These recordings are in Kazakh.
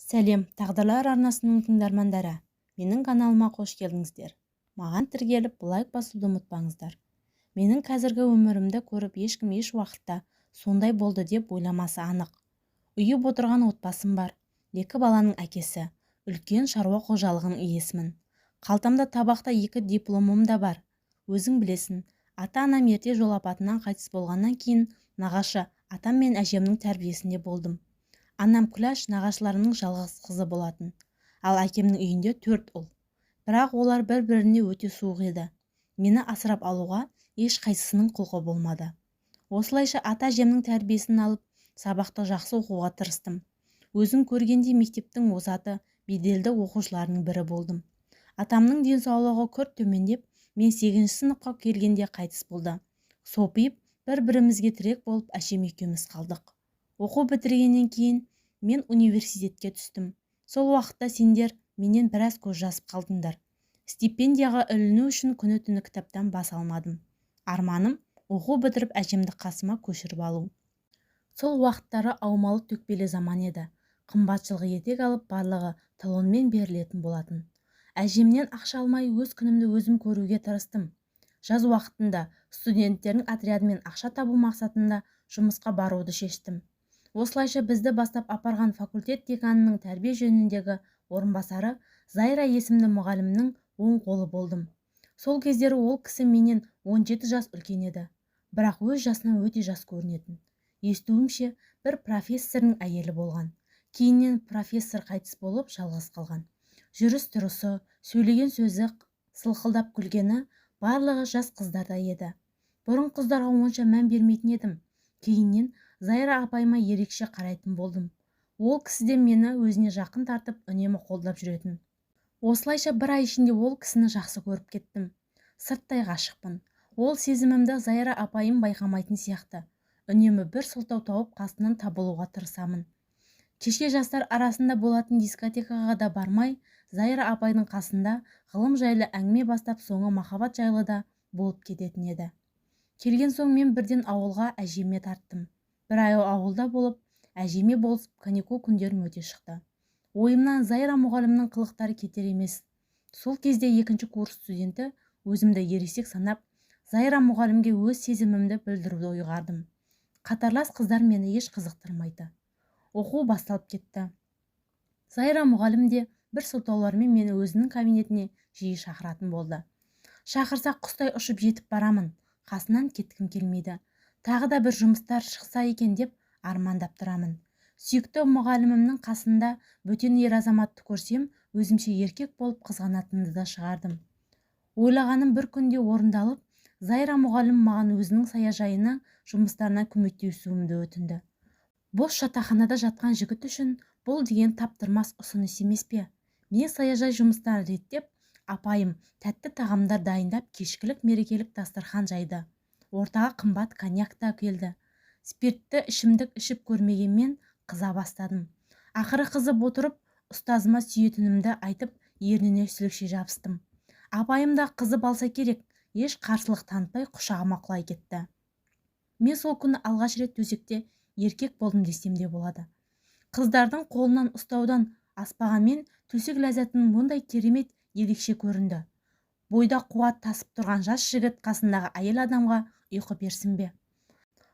Сәлем, тағдырлар арнасының тыңдармандары. Менің каналыма қош келдіңіздер. Маған тіркеліп лайк басуды ұмытпаңыздар. Менің қазіргі өмірімді көріп ешкім еш уақытта сондай болды деп ойламасы анық. Үйіп отырған отбасым бар. 2 баланың әкесі, үлкен шаруа қожалығының иесімін. Қалтамда табақта 2 дипломым да бар. Өзің білесің, ата-анам ерте жол апатынан қайтыс болғаннан кейін нағашы атам мен әжемнің тәрбиесінде болдым. Анам Күләш нағашыларымның жалғыз қызы болатын. Ал әкемнің үйінде 4 ұл. Бірақ олар бір-біріне өте суық еді. Мені асырап алуға ешқайсысының құлқы болмады. Осылайша ата-әжемнің тәрбиесін алып, сабақты жақсы оқуға тырыстым. Өзің көргендей мектептің озаты, беделді оқушыларының бірі болдым. Атамның денсаулығы күрт төмендеп, мен 8-ші сыныпқа келгенде қайтыс болды. Сопиып, бір-бірімізге тірек болып әшем екеуміз қалдық. Оқу бітіргеннен кейін мен университетке түстім. Сол уақытта сендер менен біраз көз жазып қалдыңдар. Стипендияға іліну үшін күні-түні кітаптан бас алмадым. Арманым оқу бітіріп әжемді қасыма көшіріп алу. Сол уақыттары аумалы төкпелі заман еді. Қымбат жылғы етек алып барлығы талонмен берілетін болатын. Әжемнен ақша алмай өз күнімді өзім көруге тырыстым. Жаз уақытында студенттердің отрядымен ақша табу мақсатында жұмысқа баруды шештім. Осылайша бізді бастап апарған факультет деканының тәрбие жөніндегі орынбасары Зайра есімді мұғалімнің оң қолы болдым. Сол кездері ол кісі менен 17 жас үлкен еді, бірақ өз жасынан өте жас көрінетін. Естуімше, бір профессорның әйелі болған. Кейіннен профессор қайтыс болып жалғыз қалған. Жүріс-тұрысы, сөйлеген сөзі, сылқылдап күлгені барлығы жас қыздарда еді. Бұрын қыздарға онша мән бермейтін едім. Кейіннен Зайра апайыма ерекше қарайтын болдым. Ол кісі де мені өзіне жақын тартып, үнемі қолдап жүретін. Осылайша бір ай ішінде ол кісіні жақсы көріп кеттім. Сырттай ғашықпын. Ол сезімімді Зайра апайым байқамайтын сияқты. Үнемі бір сылтау тауып қасынан табылуға тырысамын. Кешке жастар арасында болатын дискотекаға да бармай, Зайра апайдың қасында ғылым жайлы әңгіме бастап, соңы махаббат жайлы да болып кететін еді. Келген соң мен бірден ауылға әжеме тарттым. Бір ай ауылда болып, әжеме болысып, каникул күндерім өте шықты. Ойымнан Зайра мұғалімнің қылықтары кетер емес. Сол кезде 2-ші курс студенті өзімді ересек санап, Зайра мұғалімге өз сезімімді білдіруді ұйғардым. Қатарлас қыздар мені еш қызықтырмайды. Оқу басталып кетті. Зайра мұғалім де бір сылтаулармен мені өзінің кабинетіне жиі шақыратын болды. Шақырсақ құстай ұшып жетіп барамын. Қасынан кеткім келмейді. Тағы да бір жұмыстар шықса екен деп армандап тұрамын. Сүйікті мұғалімімнің қасында бөтен ер азаматты көрсем, өзімше еркек болып қызғанатынды да шығардым. Ойлағаным бір күнде орындалып, Зайра мұғалім маған өзінің саяжайына жұмыстарына көмектесуімді өтінді. Бос жатақханада жатқан жігіт үшін бұл деген таптырмас ұсыныс емес пе? Мен саяжай жұмыстарын реттеп, апайым тәтті тағамдар дайындап, кешкілік мерекелік дастархан жайды. Ортаға қымбат коньяк та келді. Спиртті ішімдік ішіп көрмегенмен қыза бастадым. Ақыры қызып отырып, ұстазыма сүйетінімді айтып, ерніне сүлікше жабыстым. Апайым да қызып алса керек, еш қарсылық танытпай құшағыма құлай кетті. Мен сол күні алғаш рет төсекте еркек болдым десем де болады. Қыздардың қолынан ұстаудан аспағанмен төсек ләззатының мұндай керемет ерекше көрінді. Бойда қуат тасып тұрған жас жігіт қасындағы әйел адамға ұйқы берсін бе?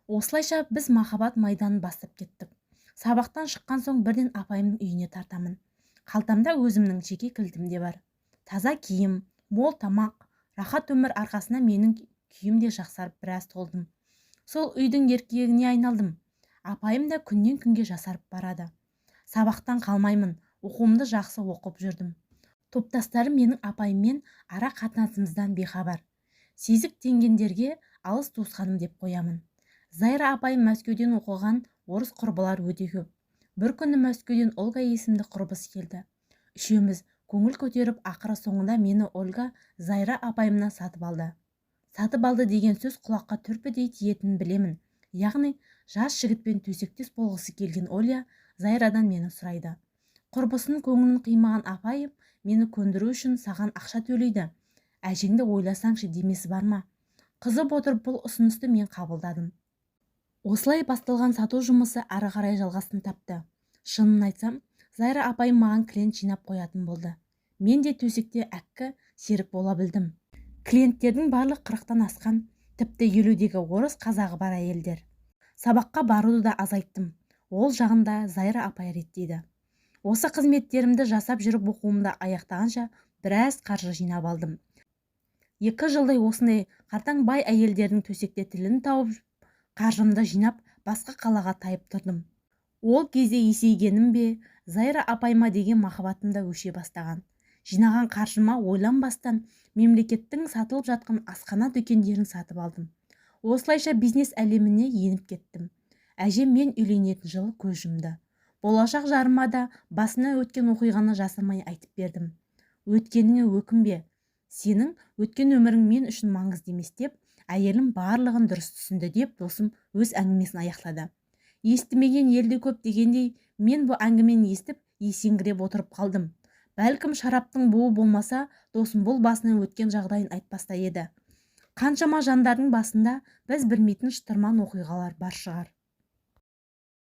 Осылайша біз махаббат майданын бастап кеттік. Сабақтан шыққан соң бірден апайымның үйіне тартамын. Қалтамда өзімнің жеке кілтім де бар. Таза киім, мол тамақ, рахат өмір арқасына менің күйім де жақсарып біраз толдым. Сол үйдің еркегіне айналдым. Апайым да күннен күнге жасарып барады. Сабақтан қалмаймын, оқуымды жақсы оқып жүрдім. Топтастарым менің апайыммен ара қатынасымыздан бейхабар. Сезік тенгендерге алыс туысқаным деп қоямын. Зайра апайым Мәскеуден оқыған орыс құрбылар өте көп. Бір күні Мәскеуден Ольга есімді құрбысы келді. Үшеуміз көңіл көтеріп, ақыры соңында мені Ольга Зайра апайымнан сатып алды. Сатып алды деген сөз құлаққа түрпідей тиетінін білемін. Яғни жас жігітпен төсектес болғысы келген Оля Зайрадан мені сұрайды. Құрбысының көңілін қимаған апайым мені көндіру үшін саған ақша төлейді. Әжеңді ойласаңшы демесі бар ма? Қызып отырып бұл ұсынысты мен қабылдадым. Осылай басталған сату жұмысы ары қарай жалғасын тапты. Шынын айтсам, Зайра апайым маған клиент жинап қоятын болды. Мен де төсекте әккі серік бола білдім. Клиенттердің барлық 40-тан асқан, тіпті 50-дегі орыс қазағы бар әйелдер. Сабаққа баруды да азайттым. Ол жағында Зайра апай реттейді. Осы қызметтерімді жасап жүріп оқуымды аяқтағанша біраз қаржы жинап алдым. 2 жылдай осындай қартаң бай әйелдердің төсекте тілін тауып, қаржымды жинап, басқа қалаға тайып тұрдым. Ол кезде есейгенім бе, Зайра апайыма деген махаббатым да өше бастаған. Жинаған қаржыма ойланбастан мемлекеттің сатылып жатқан асхана дүкендерін сатып алдым. Осылайша бизнес әлеміне еніп кеттім. Әжем мен үйленетін жылы көз жұмды. Болашақ жарыма да басына өткен оқиғаны жасырмай айтып бердім. Өткеніңе өкінбе. Сенің өткен өмірің мен үшін маңызды емес деп, әйелім барлығын дұрыс түсінді деп досым өз әңгімесін аяқтады. Естімеген елде көп дегендей, мен бұл әңгімені естіп есеңгіреп отырып қалдым. Бәлкім шараптың буы болмаса, досым бұл басынан өткен жағдайын айтпаста еді. Қаншама жандардың басында біз білмейтін шытырман оқиғалар бар шығар.